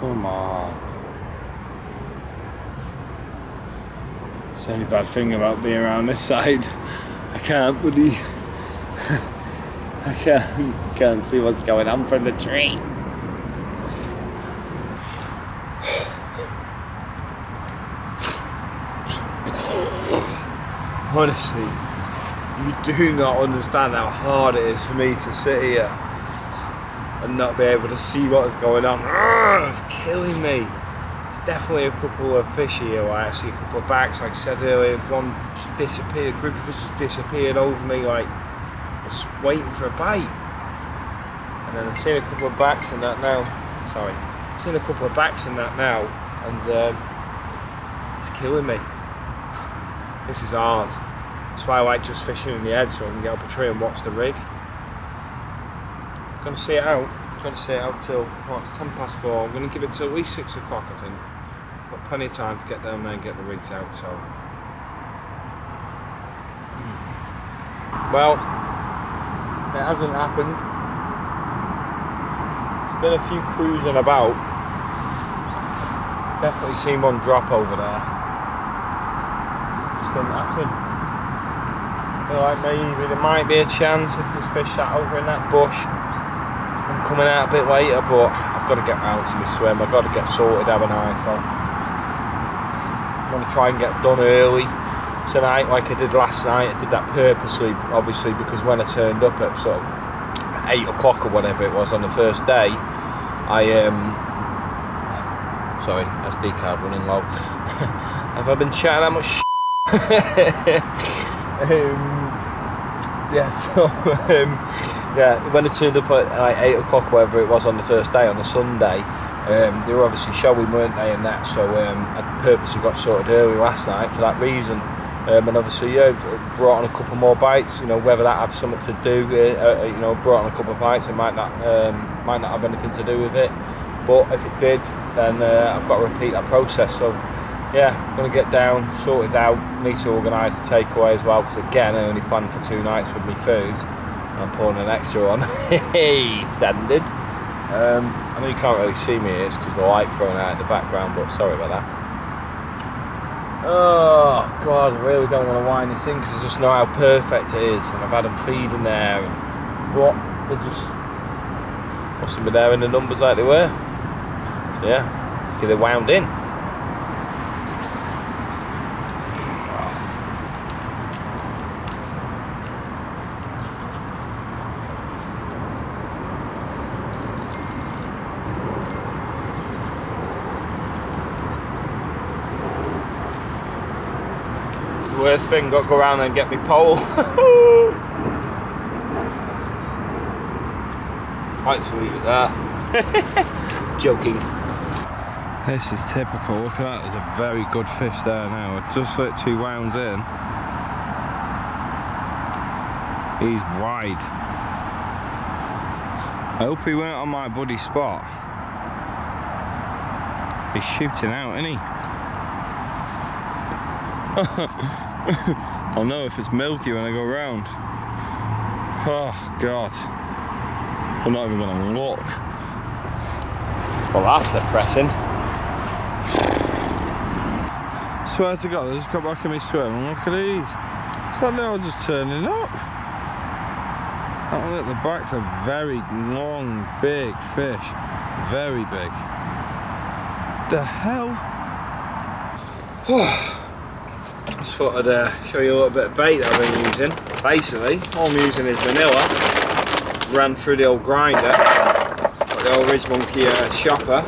Come on. It's the only bad thing about being around this side. I can't really... I can't see what's going on from the tree. Honestly, you do not understand how hard it is for me to sit here and not be able to see what is going on. It's killing me. There's definitely a couple of fish here, like actually a couple of backs, like I said earlier, one just disappeared, a group of fish just disappeared over me, like I was just waiting for a bite. And then I've seen a couple of backs in that now. Sorry. I've seen a couple of backs in that now, and it's killing me. This is hard. That's why I like just fishing in the edge so I can get up a tree and watch the rig. I'm going to see it out. I'm going to see it out till, well, it's 4:10. I'm going to give it till at least 6 o'clock, I think. Got plenty of time to get down there and get the rigs out, so. Well, it hasn't happened. There's been a few cruising about. Definitely seen one drop over there. Just didn't happen. I feel like maybe there might be a chance if there's fish sat over in that bush. I'm coming out a bit later, but I've got to get round to my swim. I've got to get sorted, haven't I? So I'm going to try and get done early tonight, like I did last night. I did that purposely, obviously, because when I turned up at sort of 8 o'clock or whatever it was on the first day, Sorry, SD card running low. Have I been chatting that much? When I turned up at like 8 o'clock, whatever it was on the first day, on the Sunday, they were obviously showing, weren't they, and that, so I purposely got sorted early last night for that reason. And obviously, brought on a couple more bites, whether that have something to do, brought on a couple of bites, it might not have anything to do with it, but if it did, then I've got to repeat that process. So yeah, I'm going to get down, sort it out, need to organise the takeaway as well, because again, I only planned for 2 nights with me food, and I'm pouring an extra on. Hey, standard. I know you can't really see me here, it's because the light thrown out in the background, but sorry about that. Oh God, I really don't want to wind this in, because I just know how perfect it is, and I've had them feeding there, but they just mustn't be there in the numbers like they were. So yeah, let's get it wound in. Worst thing, got to go around and get me pole. Might just leave it there. Joking. This is typical. Look at that, there's a very good fish there now. It just literally wound in. He's wide. I hope he weren't on my buddy spot. He's shooting out, isn't he? I'll know if it's milky when I go round. Oh God, I'm not even gonna look. Well, that's depressing. Swear to God, I just got back in my swim and look at these. So they were just turning up. That one at the back's a very long, big fish. Very big. The hell? Just thought I'd show you a little bit of bait that I've been using. Basically, all I'm using is vanilla. Ran through the old grinder. Got the old Ridge Monkey shopper.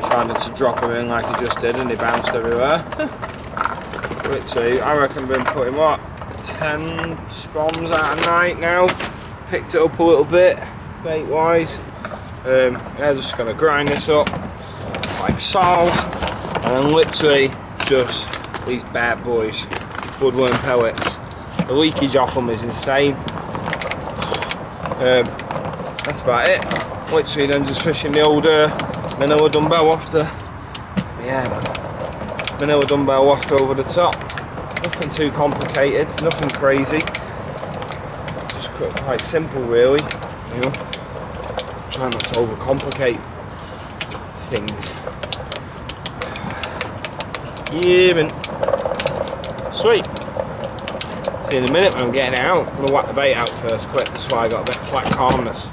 Trying not to drop them in like he just did, and they bounced everywhere. Literally, I reckon I've been putting what, 10 spoms out of night now. Picked it up a little bit, bait wise. Yeah, just gonna grind this up like so, and then literally just these bad boys, budworm pellets. The leakage off them is insane. That's about it. Literally then just fishing the old manila dumbbell waft. Yeah man, manila dumbbell waft over the top. Nothing too complicated, nothing crazy. Just quite simple really. Try not to overcomplicate things. Yeah man. Sweet. See in a minute when I'm getting out. I'm gonna whack the bait out first quick, that's why I got a bit of flat calmness.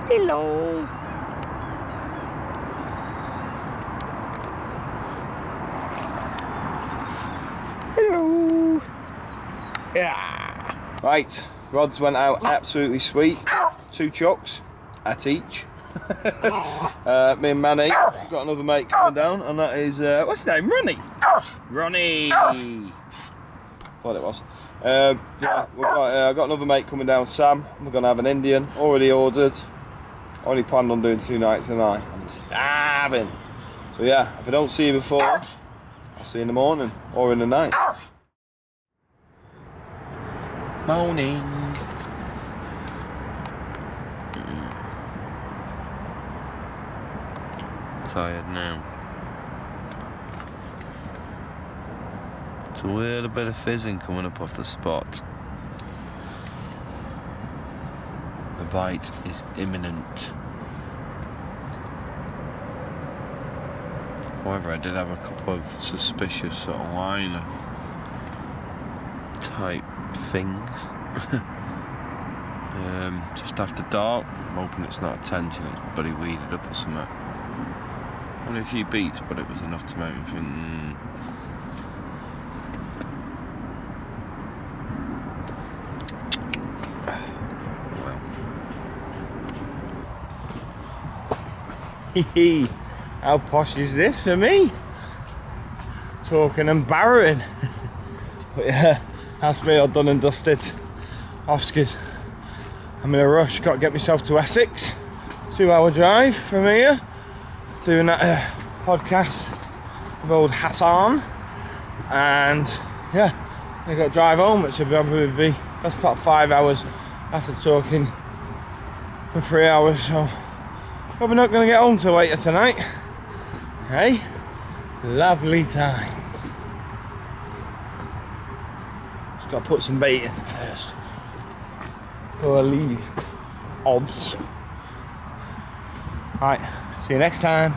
Hello. Hello. Yeah. Right, rods went out absolutely sweet. 2 chucks at each. Me and Manny got another mate coming down, and that is what's his name? Ronnie. Ronnie. Thought it was. Yeah, I got another mate coming down, Sam. We're gonna have an Indian already ordered. Only planned on doing 2 nights tonight. I'm starving. So yeah, if I don't see you before, I'll see you in the morning or in the night. Morning. Tired now. It's a little bit of fizzing coming up off the spot. The bite is imminent. However, I did have a couple of suspicious sort of liner type things. Just after dark. I'm hoping it's not attention, it's bloody weeded up or something. Only a few beats, but it was enough to make me think, Hee how posh is this for me? Talking and barrowing. But yeah, that's me all done and dusted. Oscar, I'm in a rush, got to get myself to Essex. 2-hour drive from here. Doing that podcast with old Hassan. And yeah, I got to drive home, which will probably be, that's about 5 hours after talking for 3 hours. So probably not going to get home till later tonight. Hey, lovely time. Just got to put some bait in first before I leave. Obs. Right, see you next time.